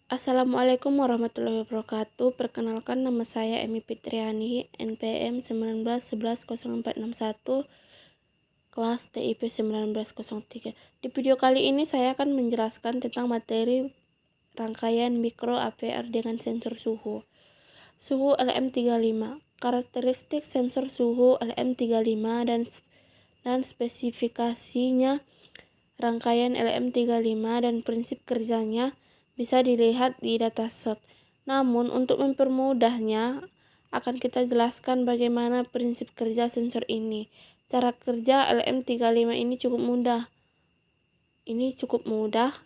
Assalamualaikum warahmatullahi wabarakatuh. Perkenalkan, nama saya Emi Fitriani, NPM 19110461, kelas TIP 1903. Di video kali ini saya akan menjelaskan tentang materi rangkaian mikro APR dengan sensor suhu. Suhu LM35. Karakteristik sensor suhu LM35 dan spesifikasinya rangkaian LM35 dan prinsip kerjanya bisa dilihat di dataset. Namun, untuk mempermudahnya, akan kita jelaskan bagaimana prinsip kerja sensor ini. Cara kerja LM35 ini cukup mudah.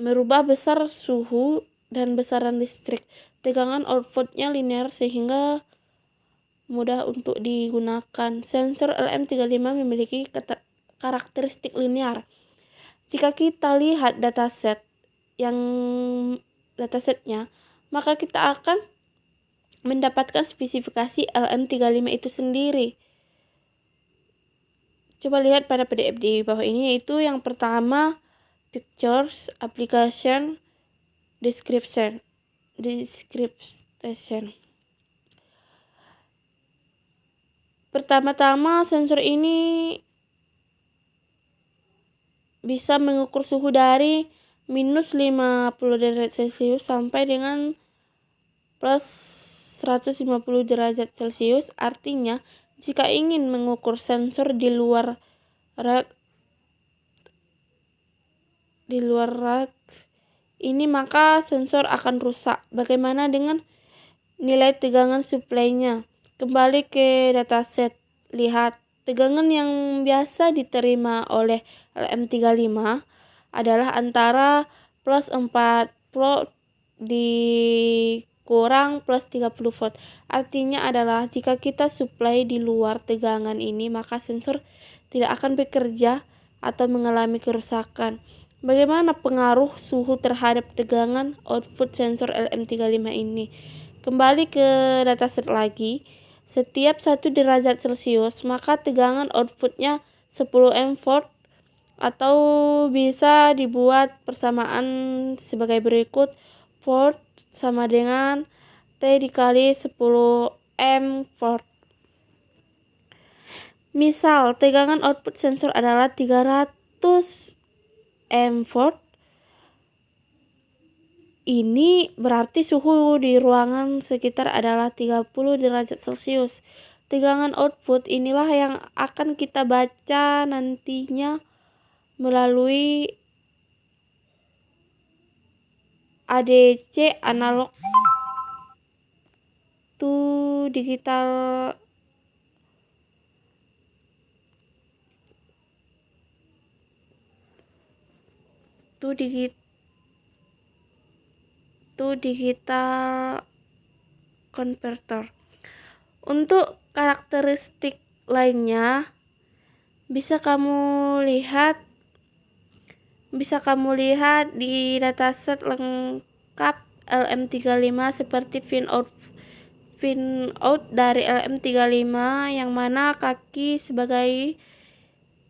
Merubah besar suhu dan besaran listrik. Tegangan outputnya linear sehingga mudah untuk digunakan. Sensor LM35 memiliki karakteristik linear. Jika kita lihat datasetnya, maka kita akan mendapatkan spesifikasi LM35 itu sendiri. Coba lihat pada PDF di bawah ini, yaitu yang pertama Pictures, Application, Description. Pertama-tama, sensor ini bisa mengukur suhu dari minus 50 derajat Celcius sampai dengan plus 150 derajat Celcius. Artinya, jika ingin mengukur sensor di luar rak ini, maka sensor akan rusak. Bagaimana dengan nilai tegangan supply-nya? Kembali ke dataset, lihat tegangan yang biasa diterima oleh LM35 adalah antara plus 4 volt dikurang plus 30 volt. Artinya adalah jika kita supply di luar tegangan ini, maka sensor tidak akan bekerja atau mengalami kerusakan. Bagaimana pengaruh suhu terhadap tegangan output sensor LM35 ini? Kembali ke dataset lagi. Setiap 1 derajat Celcius, maka tegangan outputnya 10 mV, atau bisa dibuat persamaan sebagai berikut. Volt sama dengan T dikali 10 mV. Misal, tegangan output sensor adalah 300 mV. Ini berarti suhu di ruangan sekitar adalah 30 derajat Celcius. Tegangan output inilah yang akan kita baca nantinya melalui ADC, analog to digital converter. Untuk karakteristik lainnya bisa kamu lihat di dataset lengkap LM35 seperti pin out dari LM35, yang mana kaki sebagai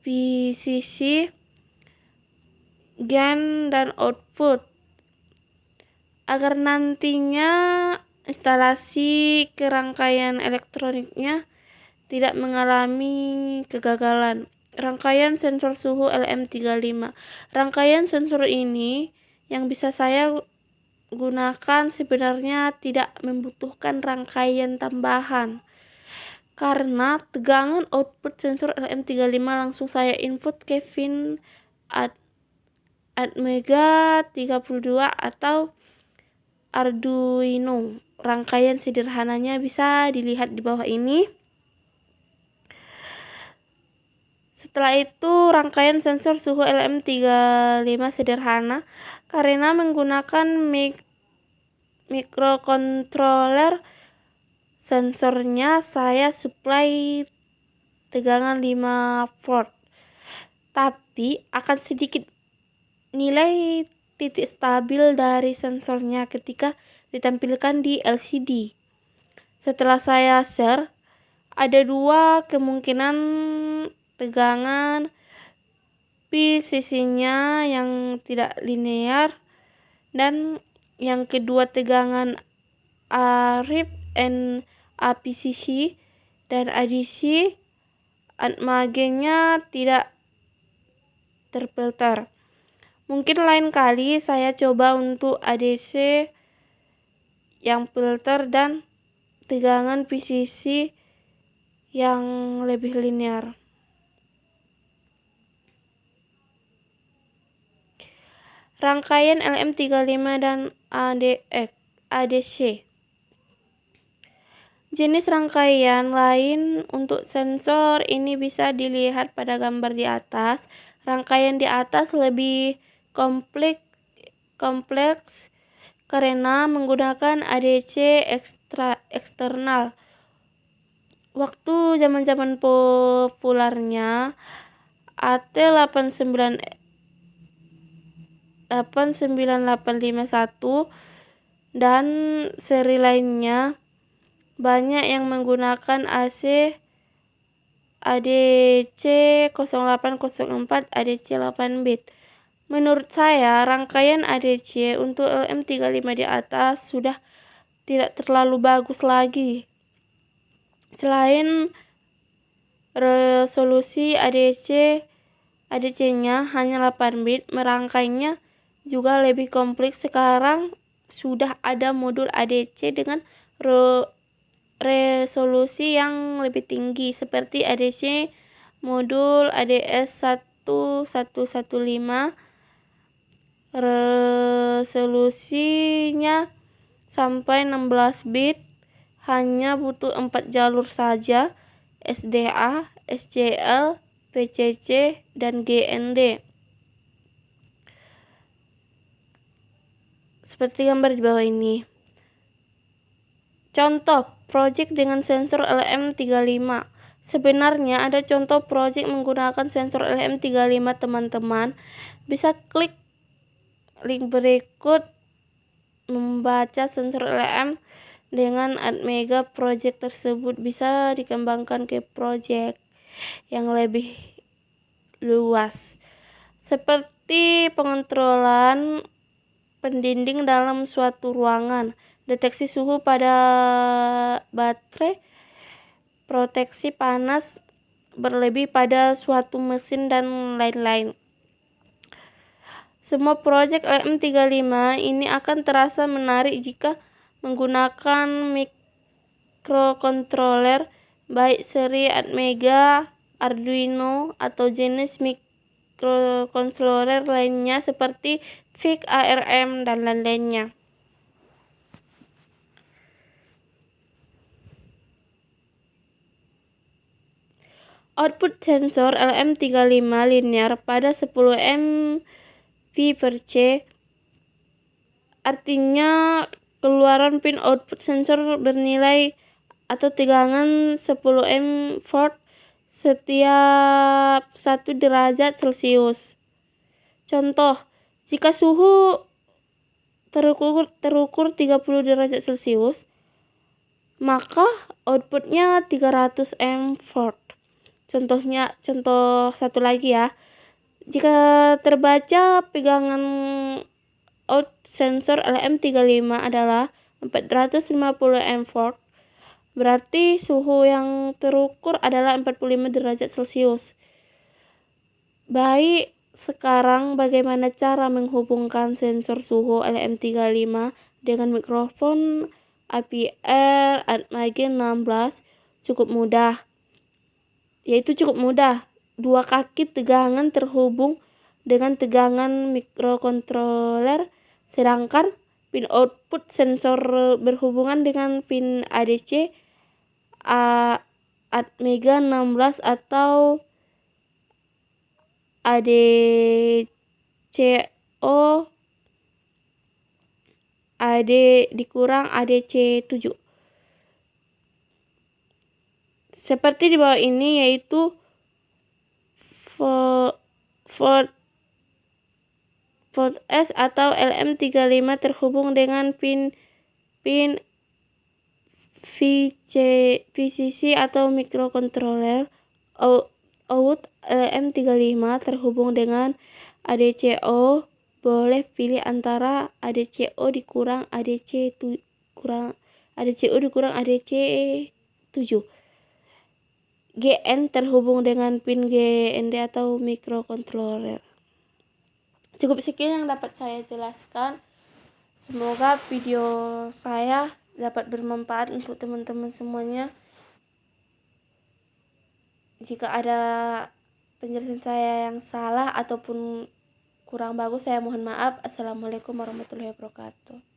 VCC, gain, dan output, agar nantinya instalasi kerangkaian elektroniknya tidak mengalami kegagalan. Rangkaian sensor suhu LM35. Rangkaian sensor ini yang bisa saya gunakan sebenarnya tidak membutuhkan rangkaian tambahan, karena tegangan output sensor LM35 langsung saya input ke pin Atmega 32 atau Arduino. Rangkaian sederhananya bisa dilihat di bawah ini. Setelah itu, rangkaian sensor suhu LM35 sederhana karena menggunakan microcontroller. Sensornya saya supply tegangan 5 volt, tapi akan sedikit nilai titik stabil dari sensornya ketika ditampilkan di LCD. Setelah saya share, Ada dua kemungkinan tegangan P sisinya yang tidak linear, dan yang kedua tegangan arif and APCC dan adisi atmagenya tidak terfilter. Mungkin lain kali saya coba untuk ADC yang filter dan tegangan PCC yang lebih linear. Rangkaian LM35 dan ADC. Jenis rangkaian lain untuk sensor ini bisa dilihat pada gambar di atas. Rangkaian di atas lebih kompleks karena menggunakan ADC eksternal. Waktu zaman-zaman populernya AT89851 dan seri lainnya, banyak yang menggunakan ADC0804 ADC 8 bit. Menurut saya, rangkaian ADC untuk LM35 di atas sudah tidak terlalu bagus lagi. Selain resolusi ADC-nya hanya 8 bit, merangkainya juga lebih kompleks. Sekarang sudah ada modul ADC dengan resolusi yang lebih tinggi seperti ADC modul ADS1115. Resolusinya sampai 16 bit, hanya butuh 4 jalur saja, SDA, SCL, PCC, dan GND. Seperti gambar di bawah ini. Contoh project dengan sensor LM35. Sebenarnya ada contoh project menggunakan sensor LM35, teman-teman. Bisa klik link berikut membaca sensor LM dengan Atmega. Project tersebut bisa dikembangkan ke project yang lebih luas, seperti pengontrolan pendinding dalam suatu ruangan, deteksi suhu pada baterai, proteksi panas berlebih pada suatu mesin, dan lain-lain. Semua proyek LM35 ini akan terasa menarik jika menggunakan microcontroller baik seri Atmega, Arduino, atau jenis microcontroller lainnya seperti VIC, ARM, dan lain-lainnya. Output sensor LM35 linear pada 10 mV/C, artinya keluaran pin output sensor bernilai atau tegangan 10 mV setiap 1 derajat Celcius. Contoh, jika suhu terukur 30 derajat Celcius, maka outputnya 300 mV. Contoh satu lagi ya. Jika terbaca pegangan out sensor LM35 adalah 450 mV, berarti suhu yang terukur adalah 45 derajat Celcius. Baik, sekarang bagaimana cara menghubungkan sensor suhu LM35 dengan mikrofon APR Atmega 16? Cukup mudah. Dua kaki tegangan terhubung dengan tegangan mikrokontroler, sedangkan pin output sensor berhubungan dengan pin ADC Atmega 16 atau ADCO dikurang ADC7. Seperti di bawah ini, yaitu Volt S atau LM35 terhubung dengan pin VCC atau microcontroller out LM35 terhubung dengan ADCO, boleh pilih antara ADCO dikurang ADCO dikurang ADC7. GN terhubung dengan pin GND atau microcontroller. Cukup sekian yang dapat saya jelaskan. Semoga video saya dapat bermanfaat untuk teman-teman semuanya. Jika ada penjelasan saya yang salah ataupun kurang bagus, saya mohon maaf. Assalamualaikum warahmatullahi wabarakatuh.